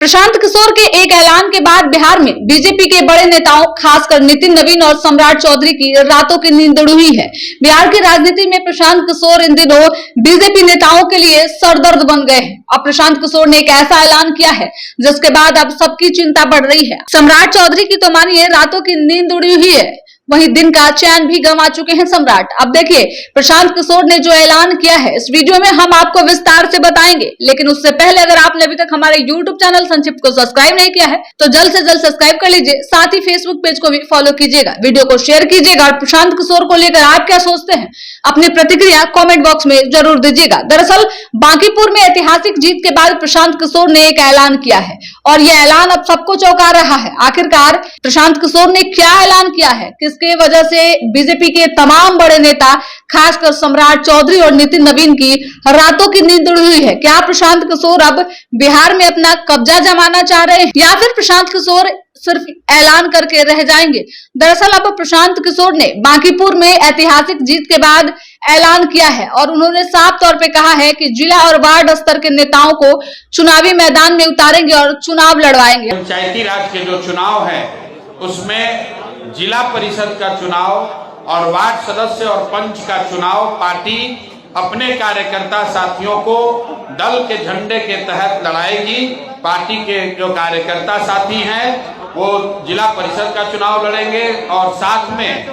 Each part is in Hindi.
प्रशांत किशोर के एक ऐलान के बाद बिहार में बीजेपी के बड़े नेताओं खासकर नितिन नवीन और सम्राट चौधरी की रातों की नींद उड़ी हुई है। बिहार की राजनीति में प्रशांत किशोर इन दिनों बीजेपी नेताओं के लिए सरदर्द बन गए हैं। अब प्रशांत किशोर ने एक ऐसा ऐलान किया है जिसके बाद अब सबकी चिंता बढ़ रही है। सम्राट चौधरी की तो मानिए रातों की नींद उड़ी हुई है, वहीं दिन का चैन भी गंवा चुके हैं सम्राट। अब देखिए प्रशांत किशोर ने जो ऐलान किया है इस वीडियो में हम आपको विस्तार से बताएंगे, लेकिन उससे पहले अगर आपने अभी तक हमारे YouTube चैनल संक्षिप्त को सब्सक्राइब नहीं किया है तो जल्द से जल्द सब्सक्राइब कर लीजिए, साथ ही फेसबुक पेज को भी फॉलो कीजिएगा, वीडियो को शेयर कीजिएगा और प्रशांत किशोर को लेकर आप क्या सोचते हैं अपनी प्रतिक्रिया कॉमेंट बॉक्स में जरूर दीजिएगा। दरअसल बांकीपुर में ऐतिहासिक जीत के बाद प्रशांत किशोर ने एक ऐलान किया है और यह ऐलान अब सबको चौंका रहा है। आखिरकार प्रशांत किशोर ने क्या ऐलान किया है, किसके वजह से बीजेपी के तमाम बड़े नेता खासकर सम्राट चौधरी और नितिन नवीन की रातों की नींद उड़ी हुई है? क्या प्रशांत किशोर अब बिहार में अपना कब्जा जमाना चाह रहे हैं या फिर प्रशांत किशोर सिर्फ ऐलान करके रह जाएंगे? दरअसल अब प्रशांत किशोर ने बांकीपुर में ऐतिहासिक जीत के बाद ऐलान किया है और उन्होंने साफ तौर पे कहा है कि जिला और वार्ड स्तर के नेताओं को चुनावी मैदान में उतारेंगे और चुनाव लड़वाएंगे। पंचायती राज के जो चुनाव है उसमें जिला परिषद का चुनाव और वार्ड सदस्य और पंच का चुनाव पार्टी अपने कार्यकर्ता साथियों को दल के झंडे के तहत लड़ाएगी। पार्टी के जो कार्यकर्ता साथी हैं वो जिला परिषद का चुनाव लड़ेंगे और साथ में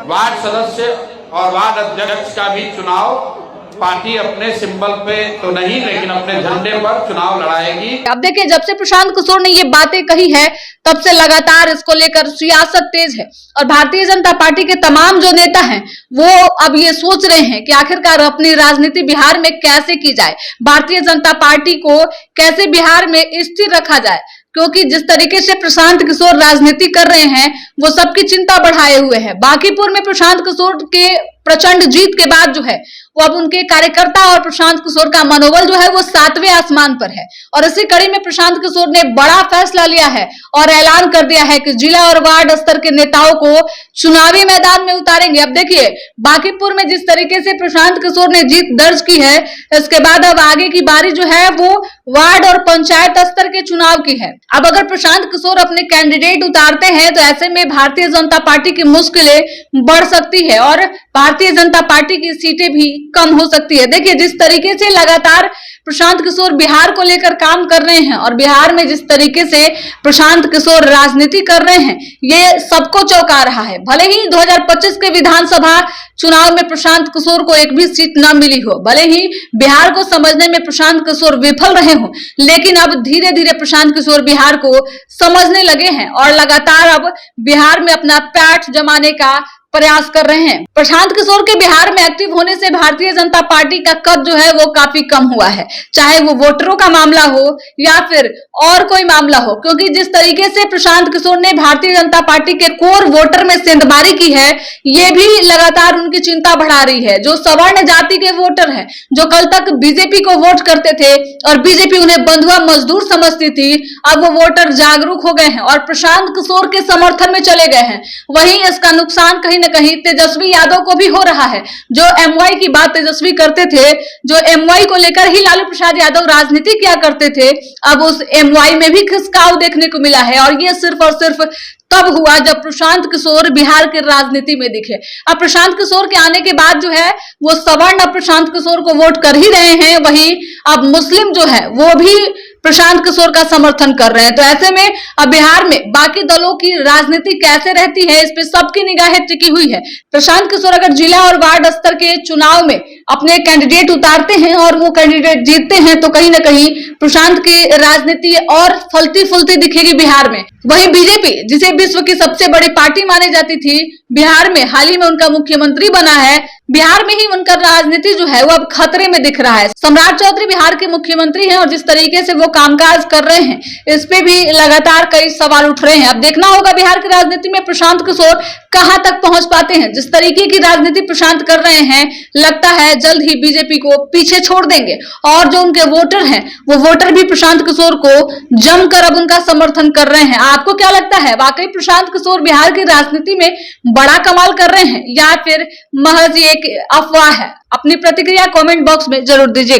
वार्ड सदस्य और वार्ड अध्यक्ष का भी चुनाव पार्टी अपने सिंबल पे तो नहीं लेकिन अपने झंडे पर चुनाव लड़ाएगी। अब देखिए जब से प्रशांत किशोर ने ये बातें कही है तब से लगातार इसको लेकर सियासत तेज है और भारतीय जनता पार्टी के तमाम जो नेता हैं वो अब ये सोच रहे हैं कि आखिरकार अपनी राजनीति बिहार में कैसे की जाए, भारतीय जनता पार्टी को कैसे बिहार में स्थिर रखा जाए, क्योंकि जिस तरीके से प्रशांत किशोर राजनीति कर रहे हैं वो सबकी चिंता बढ़ाए हुए हैं। बांकीपुर में प्रशांत किशोर के प्रचंड जीत के बाद जो है वो अब उनके कार्यकर्ता और प्रशांत किशोर का मनोबल जो है वो 7वें आसमान पर है और इसी कड़ी में प्रशांत किशोर ने बड़ा फैसला लिया है और ऐलान कर दिया है कि जिला और वार्ड स्तर के नेताओं को चुनावी मैदान में उतारेंगे। अब देखिए बांकीपुर में जिस तरीके से प्रशांत किशोर ने जीत दर्ज की है इसके बाद अब आगे की बारी जो है वो वार्ड और पंचायत स्तर के चुनाव की है। अब अगर प्रशांत किशोर अपने कैंडिडेट उतारते हैं तो ऐसे में भारतीय जनता पार्टी की मुश्किलें बढ़ सकती है और भारतीय जनता पार्टी की सीटें भी कम हो सकती है। देखिए जिस तरीके से लगातार प्रशांत किशोर बिहार को लेकर काम कर रहे हैं और बिहार में जिस तरीके से प्रशांत किशोर राजनीति कर रहे हैं ये सबको चौंका रहा है। भले ही 2025 के विधानसभा चुनाव में प्रशांत किशोर को एक भी सीट न मिली हो, भले ही बिहार को समझने में प्रशांत किशोर विफल रहे हो, लेकिन अब धीरे धीरे प्रशांत किशोर बिहार को समझने लगे हैं और लगातार अब बिहार में अपना पैठ जमाने का प्रयास कर रहे हैं। प्रशांत किशोर के बिहार में एक्टिव होने से भारतीय जनता पार्टी का कद जो है वो काफी कम हुआ है, चाहे वो वोटरों का मामला हो या फिर और कोई मामला हो, क्योंकि जिस तरीके से प्रशांत किशोर ने भारतीय जनता पार्टी के कोर वोटर में सेंधमारी की है ये भी लगातार उनकी चिंता बढ़ा रही है। जो सवर्ण जाति के वोटर हैं जो कल तक बीजेपी को वोट करते थे और बीजेपी उन्हें बंधुआ मजदूर समझती थी, अब वो वोटर जागरूक हो गए हैं और प्रशांत किशोर के समर्थन में चले गए हैं। वहीं इसका नुकसान कहीं न कहीं तेजस्वी यादव को भी हो रहा है। जो एमवाई की बात तेजस्वी करते थे, जो एमवाई को लेकर ही लालू प्रसाद यादव राजनीति किया करते थे, अब उस एमवाई में भी खिसकाव देखने को मिला है और ये सिर्फ और सिर्फ तब हुआ जब प्रशांत किशोर बिहार के राजनीति में दिखे। अब प्रशांत किशोर के आने के बाद जो है वो सवर्ण अब प्रशांत किशोर को वोट कर ही रहे हैं, वहीं अब मुस्लिम जो है वो भी प्रशांत किशोर का समर्थन कर रहे हैं। तो ऐसे में अब बिहार में बाकी दलों की राजनीति कैसे रहती है इस पे सबकी निगाहें टिकी हुई है। प्रशांत किशोर अगर जिला और वार्ड स्तर के चुनाव में अपने कैंडिडेट उतारते हैं और वो कैंडिडेट जीतते हैं तो कहीं ना कहीं प्रशांत की राजनीति और फलती फूलती दिखेगी बिहार में। वहीं बीजेपी जिसे विश्व की सबसे बड़ी पार्टी मानी जाती थी, बिहार में हाल ही में उनका मुख्यमंत्री बना है, बिहार में ही उनका राजनीति जो है वो अब खतरे में दिख रहा है। सम्राट चौधरी बिहार के मुख्यमंत्री हैं और जिस तरीके से वो कामकाज कर रहे हैं इस पे भी लगातार कई सवाल उठ रहे हैं। अब देखना होगा बिहार की राजनीति में प्रशांत किशोर कहां तक पहुंच पाते हैं। जिस तरीके की राजनीति प्रशांत कर रहे हैं लगता है जल्द ही बीजेपी को पीछे छोड़ देंगे और जो उनके वोटर हैं वो वोटर भी प्रशांत किशोर को जमकर अब उनका समर्थन कर रहे हैं। आपको क्या लगता है, वाकई प्रशांत किशोर बिहार की राजनीति में बड़ा कमाल कर रहे हैं या फिर महज एक अफवाह है? अपनी प्रतिक्रिया कमेंट बॉक्स में जरूर दीजिए।